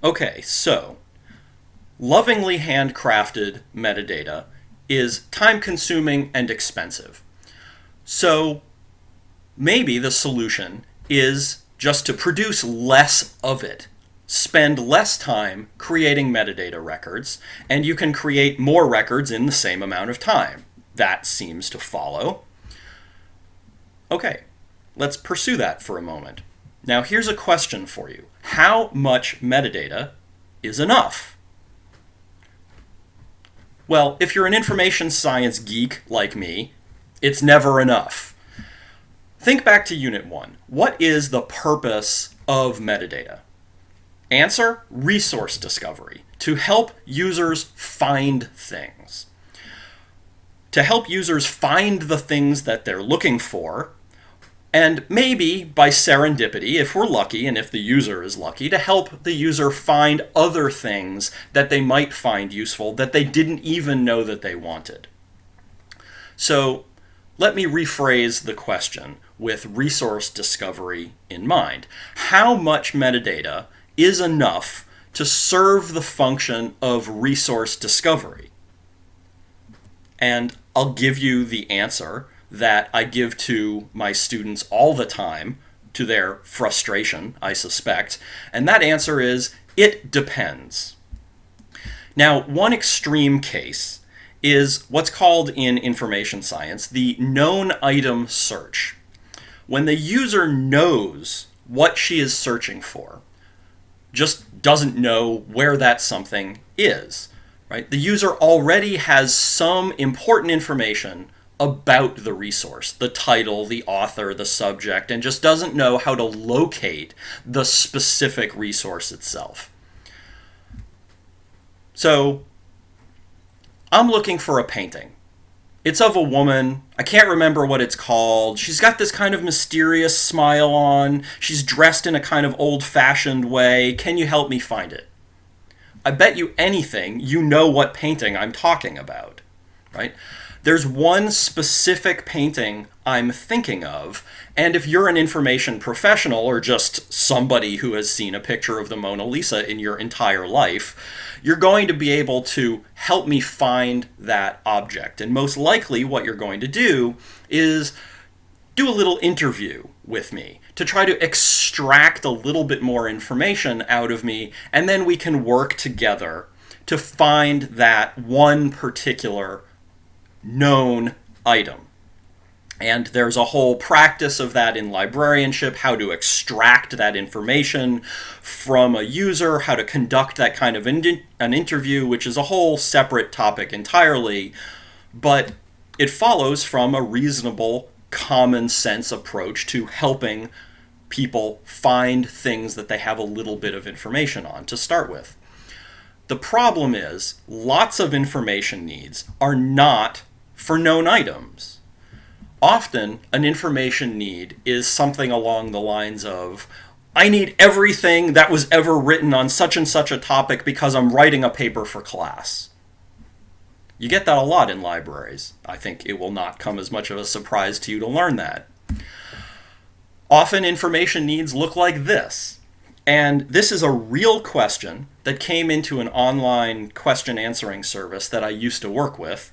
Okay, so lovingly handcrafted metadata is time-consuming and expensive. So maybe the solution is just to produce less of it. Spend less time creating metadata records, and you can create more records in the same amount of time. That seems to follow. Okay, let's pursue that for a moment. Now here's a question for you. How much metadata is enough? Well, if you're an information science geek like me, it's never enough. Think back to Unit 1. What is the purpose of metadata? Answer: resource discovery, to help users find things. To help users find the things that they're looking for, and maybe by serendipity, if we're lucky and if the user is lucky, to help the user find other things that they might find useful that they didn't even know that they wanted. So let me rephrase the question with resource discovery in mind. How much metadata is enough to serve the function of resource discovery? And I'll give you the answer that I give to my students all the time, to their frustration, I suspect. And that answer is, it depends. Now, one extreme case is what's called in information science the known item search. When the user knows what she is searching for, just doesn't know where that something is, right? The user already has some important information about the resource, the title, the author, the subject, and just doesn't know how to locate the specific resource itself. So I'm looking for a painting. It's of a woman. I can't remember what it's called. She's got this kind of mysterious smile on. She's dressed in a kind of old-fashioned way. Can you help me find it? I bet you anything you know what painting I'm talking about, right? There's one specific painting I'm thinking of, and if you're an information professional or just somebody who has seen a picture of the Mona Lisa in your entire life, you're going to be able to help me find that object. And most likely what you're going to do is do a little interview with me to try to extract a little bit more information out of me, and then we can work together to find that one particular known item. And there's a whole practice of that in librarianship, how to extract that information from a user, how to conduct that kind of an interview, which is a whole separate topic entirely, but it follows from a reasonable, common sense approach to helping people find things that they have a little bit of information on to start with. The problem is, lots of information needs are not for known items. Often, an information need is something along the lines of, I need everything that was ever written on such and such a topic because I'm writing a paper for class. You get that a lot in libraries. I think it will not come as much of a surprise to you to learn that. Often, information needs look like this. And this is a real question that came into an online question answering service that I used to work with.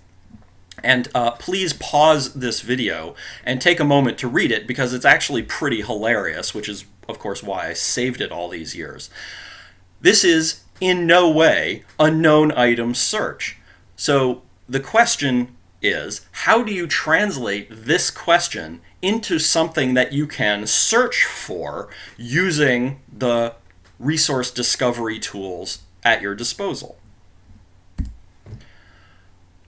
And please pause this video and take a moment to read it, because it's actually pretty hilarious, which is, of course, why I saved it all these years. This is in no way a known item search. So the question is, how do you translate this question into something that you can search for using the resource discovery tools at your disposal?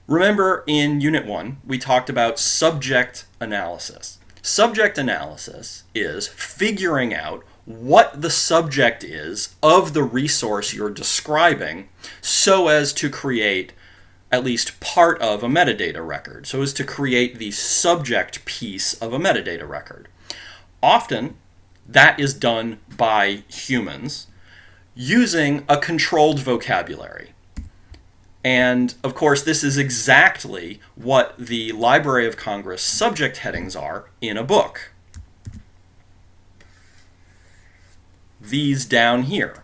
Remember, in Unit 1, we talked about subject analysis. Subject analysis is figuring out what the subject is of the resource you're describing so as to create at least part of a metadata record, so as to create the subject piece of a metadata record. Often, that is done by humans using a controlled vocabulary. And, of course, this is exactly what the Library of Congress subject headings are in a book. These down here.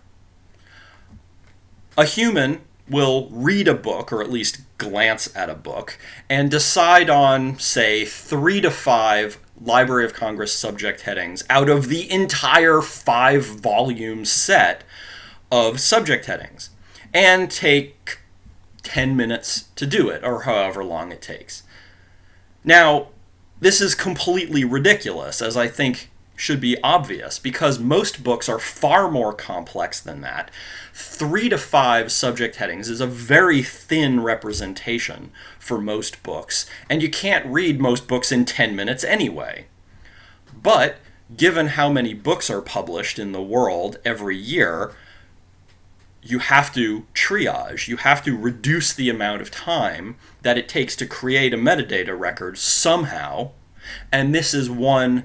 A human will read a book, or at least glance at a book, and decide on, say, 3 to 5 Library of Congress subject headings out of the entire 5-volume set of subject headings, and take 10 minutes to do it, or however long it takes. Now, this is completely ridiculous, as I think should be obvious, because most books are far more complex than that. 3 to 5 subject headings is a very thin representation for most books, and you can't read most books in 10 minutes anyway. But given how many books are published in the world every year, you have to triage, you have to reduce the amount of time that it takes to create a metadata record somehow, and this is one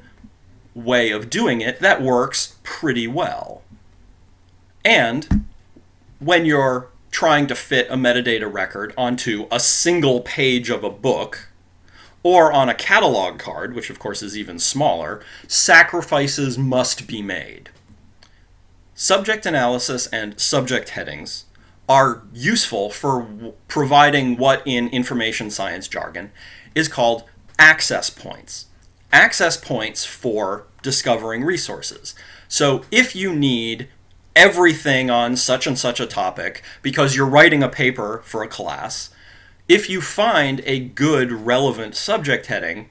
way of doing it that works pretty well. And when you're trying to fit a metadata record onto a single page of a book, or on a catalog card, which of course is even smaller, sacrifices must be made. Subject analysis and subject headings are useful for providing what in information science jargon is called access points. Access points for discovering resources. So if you need everything on such and such a topic because you're writing a paper for a class, if you find a good relevant subject heading,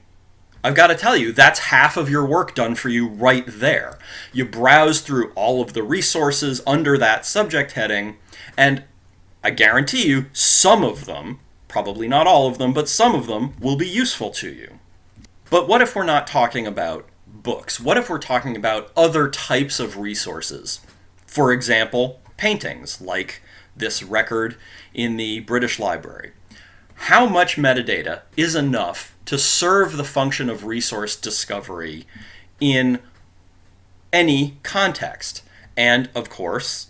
I've got to tell you, that's half of your work done for you right there. You browse through all of the resources under that subject heading, and I guarantee you some of them, probably not all of them, but some of them will be useful to you. But what if we're not talking about books? What if we're talking about other types of resources? For example, paintings, like this record in the British Library. How much metadata is enough to serve the function of resource discovery in any context? And, of course,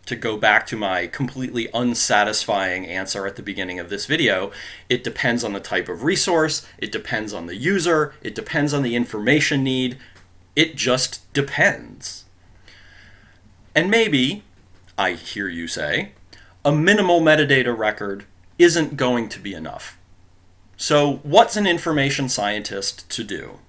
to go back to my completely unsatisfying answer at the beginning of this video, it depends on the type of resource, it depends on the user, it depends on the information need, it just depends. And maybe, I hear you say, a minimal metadata record isn't going to be enough. So what's an information scientist to do?